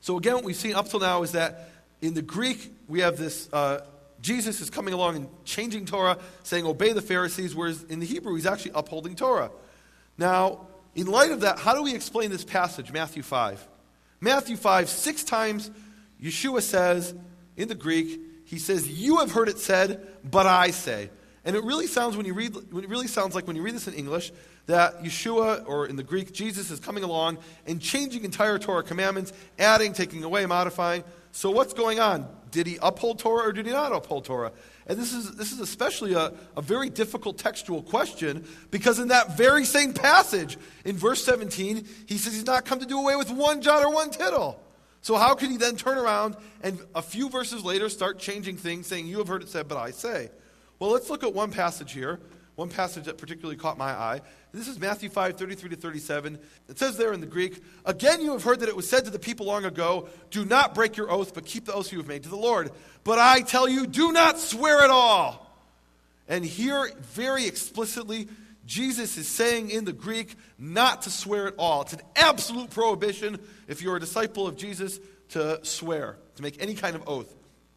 So again, what we've seen up till now is that in the Greek, we have this, Jesus is coming along and changing Torah, saying obey the Pharisees, whereas in the Hebrew, he's actually upholding Torah. Now, in light of that, how do we explain this passage, Matthew 5? Matthew 5, 6 times, Yeshua says, in the Greek, he says, you have heard it said, but I say. And it really sounds like when you read this in English, that Yeshua, or in the Greek, Jesus is coming along and changing entire Torah commandments, adding, taking away, modifying. So what's going on? Did he uphold Torah or did he not uphold Torah? And this is especially a very difficult textual question, because in that very same passage, in verse 17, he says he's not come to do away with one jot or one tittle. So how could he then turn around and a few verses later start changing things, saying, you have heard it said, but I say? Well, let's look at one passage here, one passage that particularly caught my eye. This is Matthew 5, 33 to 37. It says there in the Greek, again you have heard that it was said to the people long ago, do not break your oath, but keep the oath you have made to the Lord. But I tell you, do not swear at all. And here, very explicitly, Jesus is saying in the Greek not to swear at all. It's an absolute prohibition, if you're a disciple of Jesus, to swear, to make any kind of oath.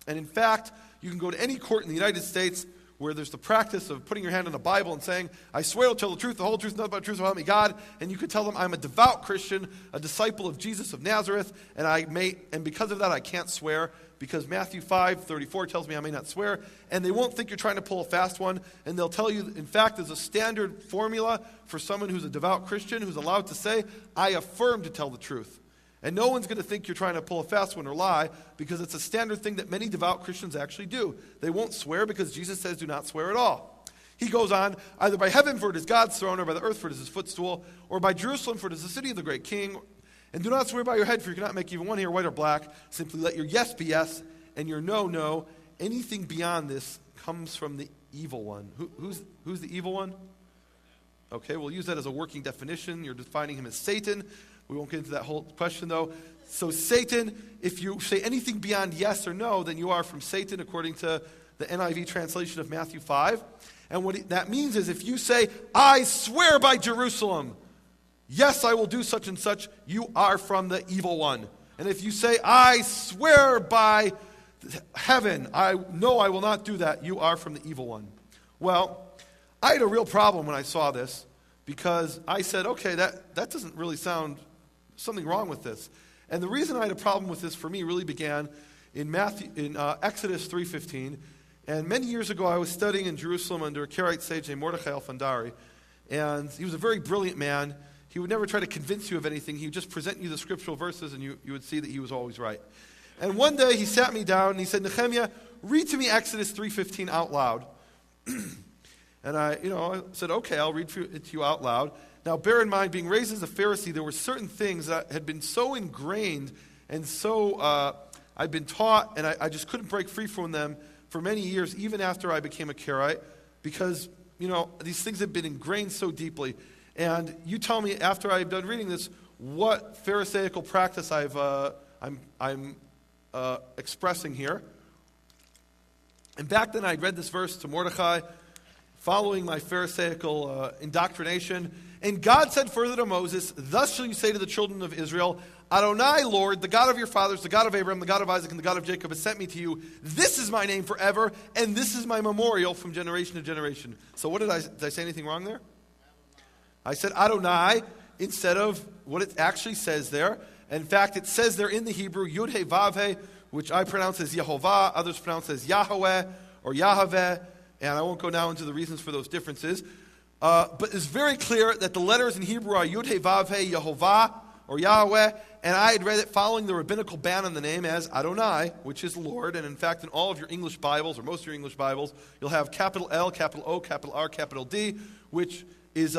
And in fact, you can go to any court in the United States where there's the practice of putting your hand on the Bible and saying, I swear to tell the truth, the whole truth, nothing but the truth, so help me God. And you could tell them, I'm a devout Christian, a disciple of Jesus of Nazareth, and because of that I can't swear, because Matthew 5, 34 tells me I may not swear, and they won't think you're trying to pull a fast one, and they'll tell you, in fact, there's a standard formula for someone who's a devout Christian who's allowed to say, I affirm to tell the truth. And no one's going to think you're trying to pull a fast one or lie, because it's a standard thing that many devout Christians actually do. They won't swear because Jesus says do not swear at all. He goes on, either by heaven, for it is God's throne, or by the earth, for it is his footstool, or by Jerusalem, for it is the city of the great king. And do not swear by your head, for you cannot make even one hair white or black. Simply let your yes be yes, and your no, no. Anything beyond this comes from the evil one. Who's the evil one? Okay, we'll use that as a working definition. You're defining him as Satan. We won't get into that whole question, though. So Satan, if you say anything beyond yes or no, then you are from Satan, according to the NIV translation of Matthew 5. And what that means is if you say, I swear by Jerusalem, yes, I will do such and such, you are from the evil one. And if you say, I swear by heaven, I will not do that, you are from the evil one. Well, I had a real problem when I saw this, because I said, okay, that doesn't really sound something wrong with this. And the reason I had a problem with this for me really began in Exodus 3:15. And many years ago, I was studying in Jerusalem under a Karaite sage named Mordechai Alfandari. And he was a very brilliant man. He would never try to convince you of anything. He would just present you the scriptural verses, and you would see that he was always right. And one day, he sat me down, and he said, Nehemia, read to me Exodus 3:15 out loud. And I said, okay, I'll read it to you out loud. Now, bear in mind, being raised as a Pharisee, there were certain things that had been so ingrained and so I'd been taught, and I just couldn't break free from them for many years, even after I became a Karaite, because, these things have been ingrained so deeply. And you tell me, after I'm done reading this, what Pharisaical practice I'm expressing here. And back then, I'd read this verse to Mordechai, following my Pharisaical indoctrination. And God said further to Moses, thus shall you say to the children of Israel, Adonai, Lord, the God of your fathers, the God of Abraham, the God of Isaac, and the God of Jacob has sent me to you. This is my name forever, and this is my memorial from generation to generation. So what did I say anything wrong there? I said Adonai instead of what it actually says there. In fact, it says there in the Hebrew, Yud He Vav He, which I pronounce as Yehovah, others pronounce as Yahweh or Yahweh, and I won't go now into the reasons for those differences. But it's very clear that the letters in Hebrew are Yud He Vav He, Yehovah, or Yahweh, and I had read it following the rabbinical ban on the name as Adonai, which is Lord, and in fact in all of your English Bibles, or most of your English Bibles, you'll have capital L, capital O, capital R, capital D, which is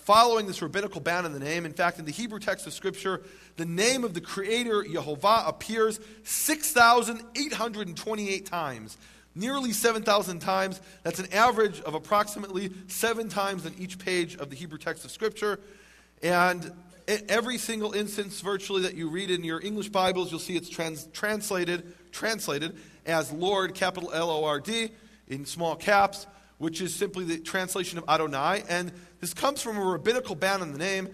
following this rabbinical ban on the name. In fact, in the Hebrew text of Scripture, the name of the Creator, Yehovah, appears 6,828 times. Nearly 7,000 times. That's an average of approximately 7 times on each page of the Hebrew text of Scripture. And in every single instance, virtually, that you read in your English Bibles, you'll see it's translated as Lord, capital L-O-R-D, in small caps, which is simply the translation of Adonai. And this comes from a rabbinical ban on the name.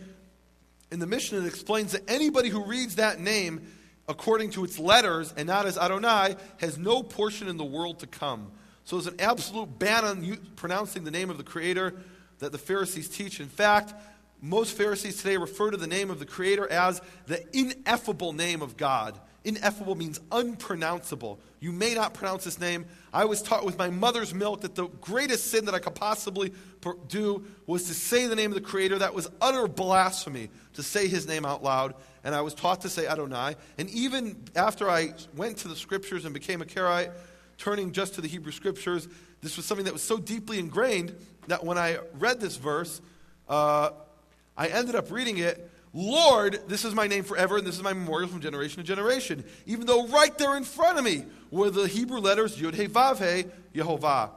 In the Mishnah, it explains that anybody who reads that name according to its letters and not as Adonai has no portion in the world to come. So there's an absolute ban on pronouncing the name of the Creator that the Pharisees teach. In fact, most Pharisees today refer to the name of the Creator as the ineffable name of God. Ineffable means unpronounceable. You may not pronounce this name. I was taught with my mother's milk that the greatest sin that I could possibly do was to say the name of the Creator. That was utter blasphemy to say His name out loud. And I was taught to say Adonai. And even after I went to the Scriptures and became a Karaite, turning just to the Hebrew Scriptures, this was something that was so deeply ingrained that when I read this verse, I ended up reading it, Lord, this is my name forever, and this is my memorial from generation to generation. Even though right there in front of me were the Hebrew letters Yud He Vav He, Yehovah.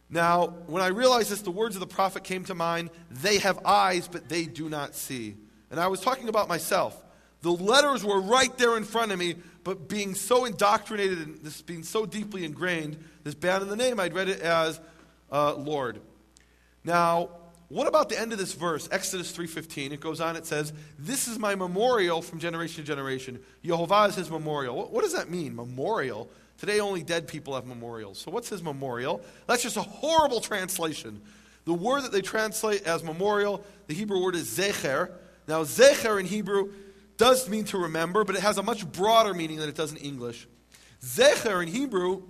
Now, when I realized this, the words of the prophet came to mind, they have eyes, but they do not see. And I was talking about myself. The letters were right there in front of me, but being so indoctrinated and this being so deeply ingrained, this ban in the name, I'd read it as Lord. Now, what about the end of this verse, Exodus 3:15? It goes on, it says, this is my memorial from generation to generation. Yehovah is His memorial. What does that mean, memorial? Today only dead people have memorials. So what's His memorial? That's just a horrible translation. The word that they translate as memorial, the Hebrew word is zecher. Now, zecher in Hebrew does mean to remember, but it has a much broader meaning than it does in English. Zecher in Hebrew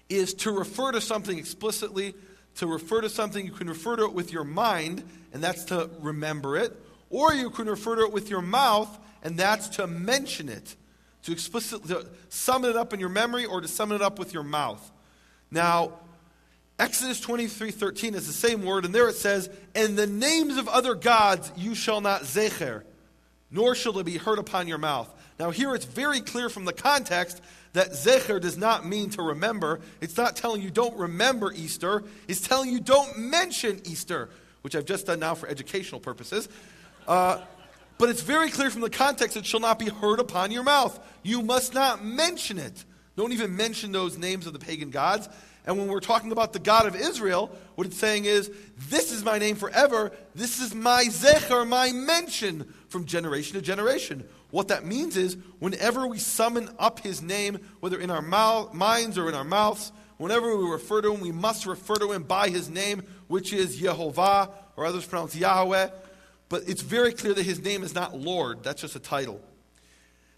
is to refer to something explicitly, to refer to something. You can refer to it with your mind, and that's to remember it. Or you can refer to it with your mouth, and that's to mention it. To explicitly to sum it up in your memory or to sum it up with your mouth. Now, Exodus 23:13 is the same word, and there it says, and the names of other gods you shall not zecher, nor shall it be heard upon your mouth. Now here it's very clear from the context that zecher does not mean to remember. It's not telling you don't remember Easter. It's telling you don't mention Easter, which I've just done now for educational purposes. But it's very clear from the context it shall not be heard upon your mouth. You must not mention it. Don't even mention those names of the pagan gods. And when we're talking about the God of Israel, what it's saying is, this is my name forever. This is my zecher, my mention from generation to generation. What that means is, whenever we summon up His name, whether in our minds or in our mouths, whenever we refer to Him, we must refer to Him by His name, which is Yehovah, or others pronounce Yahweh. But it's very clear that His name is not Lord. That's just a title.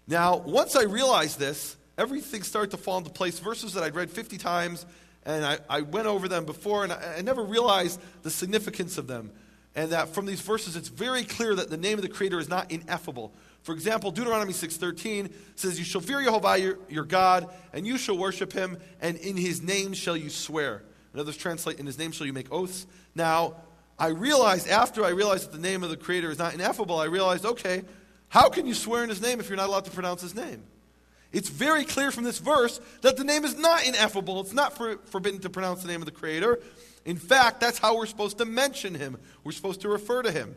Now, once I realized this, everything started to fall into place. Verses that I'd read 50 times, and I went over them before, and I never realized the significance of them. And that from these verses, it's very clear that the name of the Creator is not ineffable. For example, Deuteronomy 6:13 says, you shall fear Yehovah your God, and you shall worship Him, and in His name shall you swear. And others translate, in His name shall you make oaths. Now, after I realized that the name of the Creator is not ineffable, I realized, okay, how can you swear in His name if you're not allowed to pronounce His name? It's very clear from this verse that the name is not ineffable. It's not forbidden to pronounce the name of the Creator. In fact, that's how we're supposed to mention Him. We're supposed to refer to Him.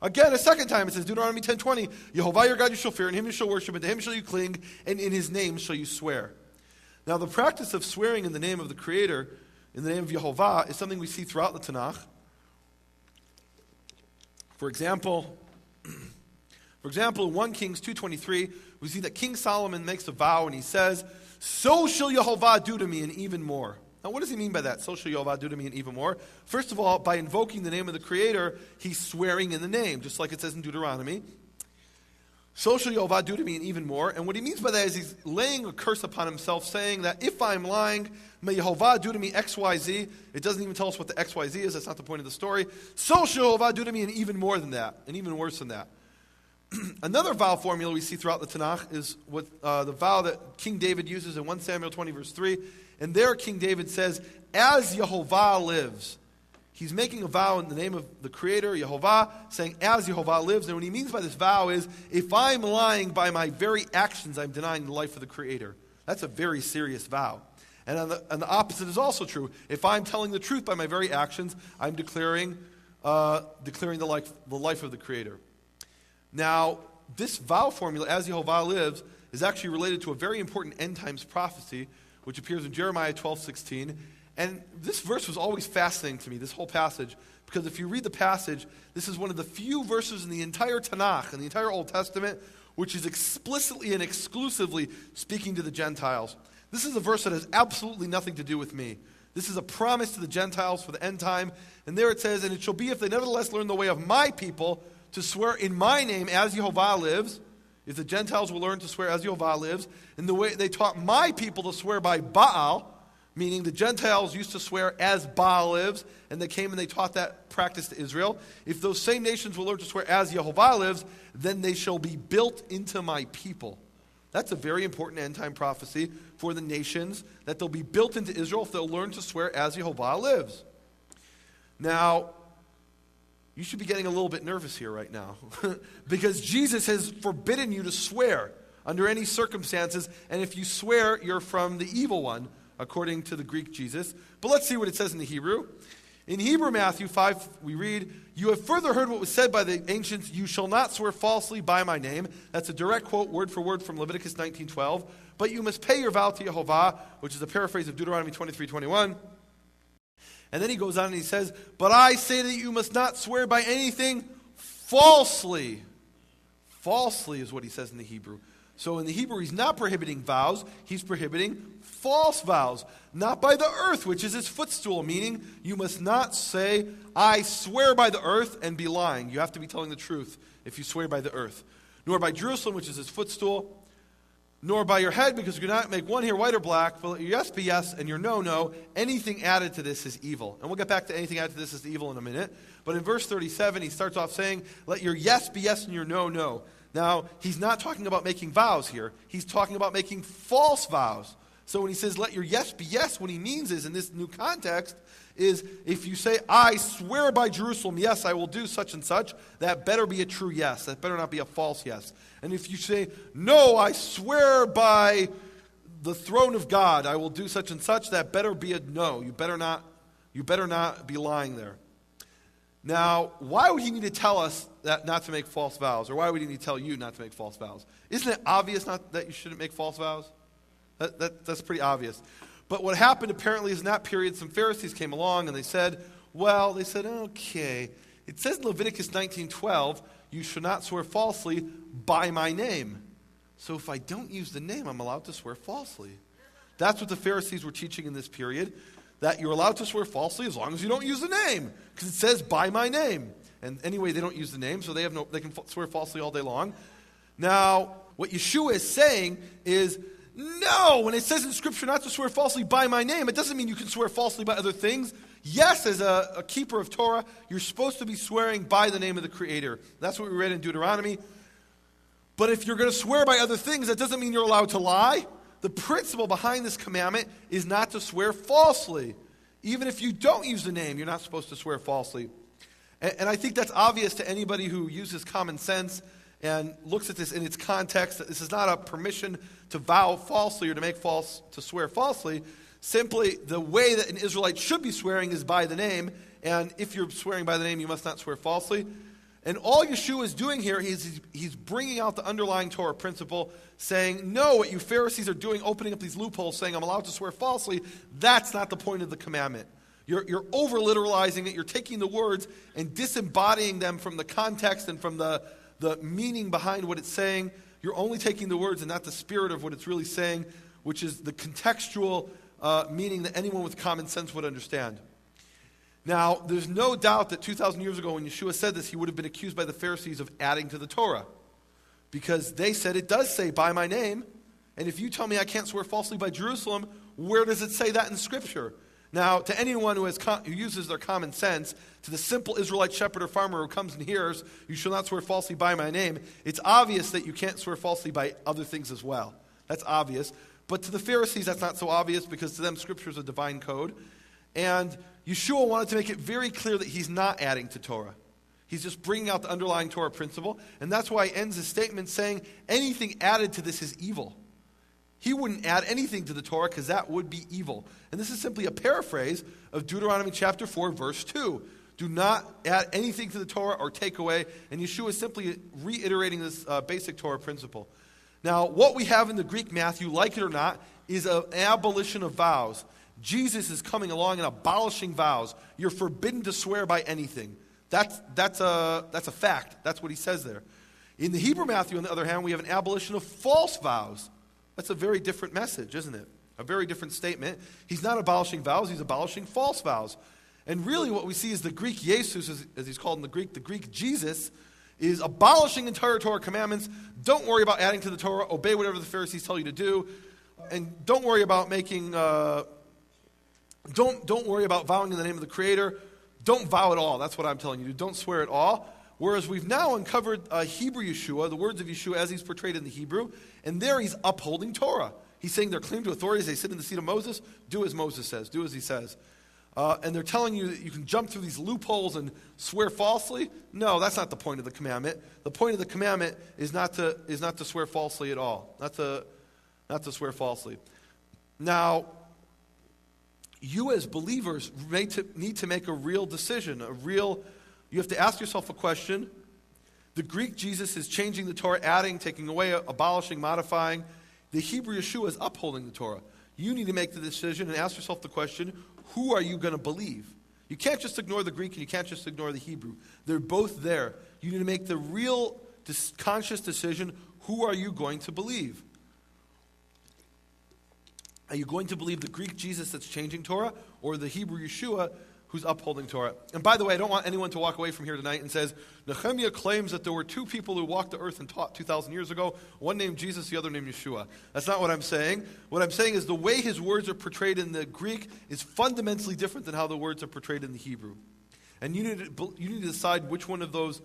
Again, a second time, it says, Deuteronomy 10:20, Yehovah your God you shall fear, and Him you shall worship, and to Him shall you cling, and in His name shall you swear. Now, the practice of swearing in the name of the Creator, in the name of Yehovah, is something we see throughout the Tanakh. For example, in 1 Kings 2:23, we see that King Solomon makes a vow, and he says, so shall Yehovah do to me, and even more. Now, what does he mean by that? So shall Yehovah do to me, and even more. First of all, by invoking the name of the Creator, he's swearing in the name, just like it says in Deuteronomy. So shall Yehovah do to me, and even more. And what he means by that is he's laying a curse upon himself, saying that if I'm lying, may Yehovah do to me X, Y, Z. It doesn't even tell us what the X, Y, Z is. That's not the point of the story. So shall Yehovah do to me, and even more than that, and even worse than that. Another vow formula we see throughout the Tanakh is what the vow that King David uses in 1 Samuel 20, verse 3. And there King David says, as Yehovah lives. He's making a vow in the name of the Creator, Yehovah, saying, as Yehovah lives. And what he means by this vow is, if I'm lying by my very actions, I'm denying the life of the Creator. That's a very serious vow. And the opposite is also true. If I'm telling the truth by my very actions, I'm declaring the life of the Creator. Now, this vow formula, as Yehovah lives, is actually related to a very important end times prophecy, which appears in Jeremiah 12:16. And this verse was always fascinating to me, this whole passage, because if you read the passage, this is one of the few verses in the entire Tanakh, in the entire Old Testament, which is explicitly and exclusively speaking to the Gentiles. This is a verse that has absolutely nothing to do with me. This is a promise to the Gentiles for the end time. And there it says, and it shall be if they nevertheless learn the way of my people to swear in my name as Jehovah lives, if the Gentiles will learn to swear as Jehovah lives, and the way they taught my people to swear by Baal, meaning the Gentiles used to swear as Baal lives, and they came and they taught that practice to Israel. If those same nations will learn to swear as Jehovah lives, then they shall be built into my people. That's a very important end-time prophecy for the nations, that they'll be built into Israel if they'll learn to swear as Jehovah lives. Now, you should be getting a little bit nervous here right now because Jesus has forbidden you to swear under any circumstances, and if you swear, you're from the evil one, according to the Greek Jesus. But let's see what it says in the Hebrew. In Hebrew, Matthew 5, we read, you have further heard what was said by the ancients, you shall not swear falsely by my name. That's a direct quote, word for word, from Leviticus 19:12. But you must pay your vow to Jehovah, which is a paraphrase of Deuteronomy 23:21. And then he goes on and he says, but I say that you must not swear by anything falsely. Falsely is what he says in the Hebrew. So in the Hebrew, he's not prohibiting vows, he's prohibiting false vows. Not by the earth, which is his footstool, meaning you must not say, I swear by the earth, and be lying. You have to be telling the truth if you swear by the earth. Nor by Jerusalem, which is his footstool. Nor by your head, because you cannot make one hair white or black, but let your yes be yes, and your no, no. Anything added to this is evil. And we'll get back to anything added to this is evil in a minute. But in verse 37, he starts off saying, let your yes be yes, and your no, no. Now, he's not talking about making vows here. He's talking about making false vows. So when he says, let your yes be yes, what he means is, in this new context, is if you say, I swear by Jerusalem, yes, I will do such and such, that better be a true yes. That better not be a false yes. And if you say, no, I swear by the throne of God, I will do such and such, that better be a no. You better not be lying there. Now, why would he need to tell us that not to make false vows? Or why would he need to tell you not to make false vows? Isn't it obvious that you shouldn't make false vows? That's pretty obvious. But what happened apparently is in that period, some Pharisees came along and they said, okay, it says in Leviticus 19:12, you should not swear falsely by my name. So if I don't use the name, I'm allowed to swear falsely. That's what the Pharisees were teaching in this period, that you're allowed to swear falsely as long as you don't use the name, because it says by my name. And anyway, they don't use the name, so they can swear falsely all day long. Now, what Yeshua is saying is, no, when it says in Scripture not to swear falsely by my name, it doesn't mean you can swear falsely by other things. Yes, as a keeper of Torah, you're supposed to be swearing by the name of the Creator. That's what we read in Deuteronomy. But if you're going to swear by other things, that doesn't mean you're allowed to lie. The principle behind this commandment is not to swear falsely. Even if you don't use the name, you're not supposed to swear falsely. And I think that's obvious to anybody who uses common sense and looks at this in its context, that this is not a permission to vow falsely or to swear falsely. Simply, the way that an Israelite should be swearing is by the name, and if you're swearing by the name, you must not swear falsely. And all Yeshua is doing here is he's bringing out the underlying Torah principle, saying, no, what you Pharisees are doing, opening up these loopholes, saying I'm allowed to swear falsely, that's not the point of the commandment. You're over-literalizing it. You're taking the words and disembodying them from the context and from the meaning behind what it's saying. You're only taking the words and not the spirit of what it's really saying, which is the contextual meaning that anyone with common sense would understand. Now, there's no doubt that 2,000 years ago when Yeshua said this, he would have been accused by the Pharisees of adding to the Torah, because they said it does say by my name, and if you tell me I can't swear falsely by Jerusalem, where does it say that in Scripture? Now, to anyone who uses their common sense, to the simple Israelite shepherd or farmer who comes and hears, you shall not swear falsely by my name, it's obvious that you can't swear falsely by other things as well. That's obvious. But to the Pharisees, that's not so obvious, because to them, Scripture is a divine code. And Yeshua wanted to make it very clear that he's not adding to Torah. He's just bringing out the underlying Torah principle. And that's why he ends his statement saying, anything added to this is evil. He wouldn't add anything to the Torah because that would be evil. And this is simply a paraphrase of Deuteronomy chapter 4, verse 2. Do not add anything to the Torah or take away. And Yeshua is simply reiterating this basic Torah principle. Now, what we have in the Greek, Matthew, like it or not, is an abolition of vows. Jesus is coming along and abolishing vows. You're forbidden to swear by anything. That's a fact. That's what he says there. In the Hebrew Matthew, on the other hand, we have an abolition of false vows. That's a very different message, isn't it? A very different statement. He's not abolishing vows, he's abolishing false vows. And really what we see is the Greek Jesus, as he's called in the Greek Jesus, is abolishing entire Torah commandments. Don't worry about adding to the Torah. Obey whatever the Pharisees tell you to do. And don't worry about making, don't worry about vowing in the name of the Creator. Don't vow at all. That's what I'm telling you. Don't swear at all. Whereas we've now uncovered Hebrew Yeshua, the words of Yeshua as he's portrayed in the Hebrew, and there he's upholding Torah. He's saying they're claimed to authorities. They sit in the seat of Moses. Do as Moses says. Do as he says. And they're telling you that you can jump through these loopholes and swear falsely. No, that's not the point of the commandment. The point of the commandment is not to swear falsely at all. Not to swear falsely. Now, you as believers need to make a real decision. You have to ask yourself a question. The Greek Jesus is changing the Torah, adding, taking away, abolishing, modifying. The Hebrew Yeshua is upholding the Torah. You need to make the decision and ask yourself the question, who are you going to believe? You can't just ignore the Greek and you can't just ignore the Hebrew. They're both there. You need to make the real conscious decision, who are you going to believe? Are you going to believe the Greek Jesus that's changing Torah or the Hebrew Yeshua who's upholding Torah? And by the way, I don't want anyone to walk away from here tonight and says, Nehemia claims that there were two people who walked the earth and taught 2,000 years ago, one named Jesus, the other named Yeshua. That's not what I'm saying. What I'm saying is the way his words are portrayed in the Greek is fundamentally different than how the words are portrayed in the Hebrew. And you need to decide which one of those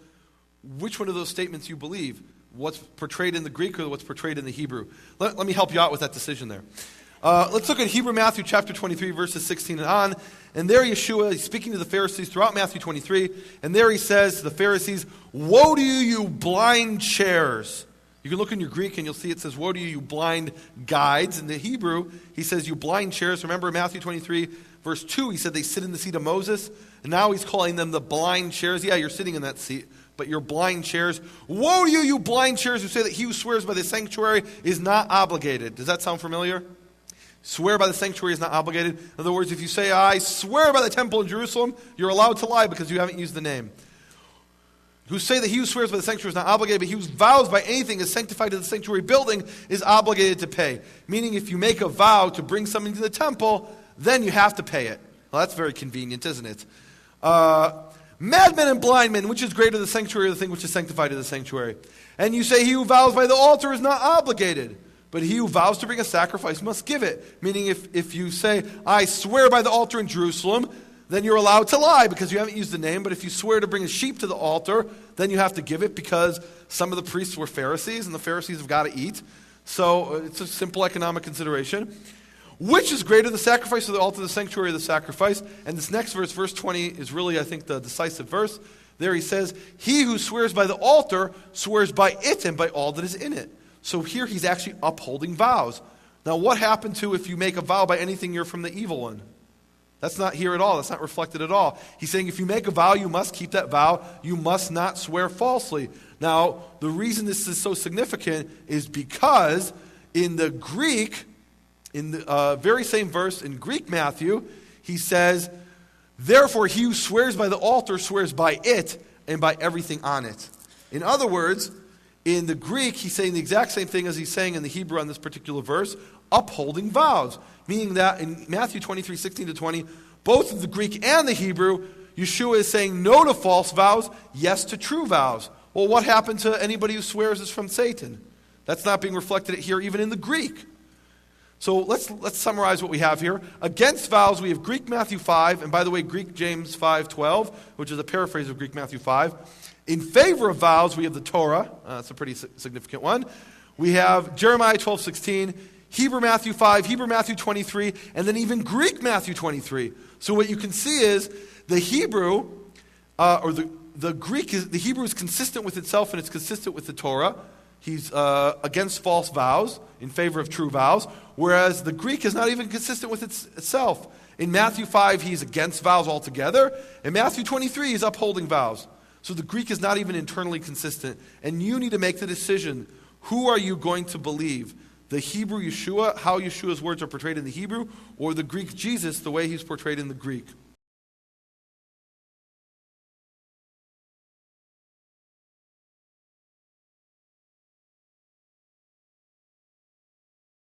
statements you believe, what's portrayed in the Greek or what's portrayed in the Hebrew. Let me help you out with that decision there. Let's look at Hebrew Matthew chapter 23, verses 16 and on. And there Yeshua is speaking to the Pharisees throughout Matthew 23. And there he says to the Pharisees, "Woe to you, you blind chairs." You can look in your Greek and you'll see it says, "Woe to you, you blind guides." In the Hebrew, he says, "You blind chairs." Remember Matthew 23, verse 2, he said they sit in the seat of Moses. And now he's calling them the blind chairs. Yeah, you're sitting in that seat, but you're blind chairs. "Woe to you, you blind chairs, who say that he who swears by the sanctuary is not obligated." Does that sound familiar? Swear by the sanctuary is not obligated. In other words, if you say, "I swear by the temple in Jerusalem," you're allowed to lie because you haven't used the name. "Who say that he who swears by the sanctuary is not obligated, but he who vows by anything is sanctified to the sanctuary building is obligated to pay." Meaning if you make a vow to bring something to the temple, then you have to pay it. Well, that's very convenient, isn't it? "Madmen and blind men, which is greater, the sanctuary or the thing which is sanctified to the sanctuary? And you say he who vows by the altar is not obligated. But he who vows to bring a sacrifice must give it." Meaning if you say, "I swear by the altar in Jerusalem," then you're allowed to lie because you haven't used the name. But if you swear to bring a sheep to the altar, then you have to give it because some of the priests were Pharisees and the Pharisees have got to eat. So it's a simple economic consideration. "Which is greater, the sacrifice of the altar, the sanctuary of the sacrifice?" And this next verse, verse 20, is really, I think, the decisive verse. There he says, "He who swears by the altar swears by it and by all that is in it." So here he's actually upholding vows. Now what happened to if you make a vow by anything, you're from the evil one? That's not here at all. That's not reflected at all. He's saying if you make a vow, you must keep that vow. You must not swear falsely. Now, the reason this is so significant is because in the Greek, in the very same verse in Greek Matthew, he says, "Therefore he who swears by the altar swears by it and by everything on it." In other words, in the Greek, he's saying the exact same thing as he's saying in the Hebrew on this particular verse, upholding vows. Meaning that in Matthew 23, 16 to 20, both in the Greek and the Hebrew, Yeshua is saying no to false vows, yes to true vows. Well, what happened to anybody who swears is from Satan? That's not being reflected here even in the Greek. So let's summarize what we have here. Against vows, we have Greek Matthew 5, and by the way, Greek James 5:12, which is a paraphrase of Greek Matthew 5. In favor of vows, we have the Torah. That's a pretty significant one. We have Jeremiah 12:16, Hebrew Matthew 5, Hebrew Matthew 23, and then even Greek Matthew 23. So what you can see is the Hebrew, or the Greek, the Hebrew is consistent with itself and it's consistent with the Torah. He's against false vows, in favor of true vows, whereas the Greek is not even consistent with itself. In Matthew 5, he's against vows altogether. In Matthew 23, he's upholding vows. So the Greek is not even internally consistent. And you need to make the decision, who are you going to believe? The Hebrew Yeshua, how Yeshua's words are portrayed in the Hebrew, or the Greek Jesus, the way he's portrayed in the Greek?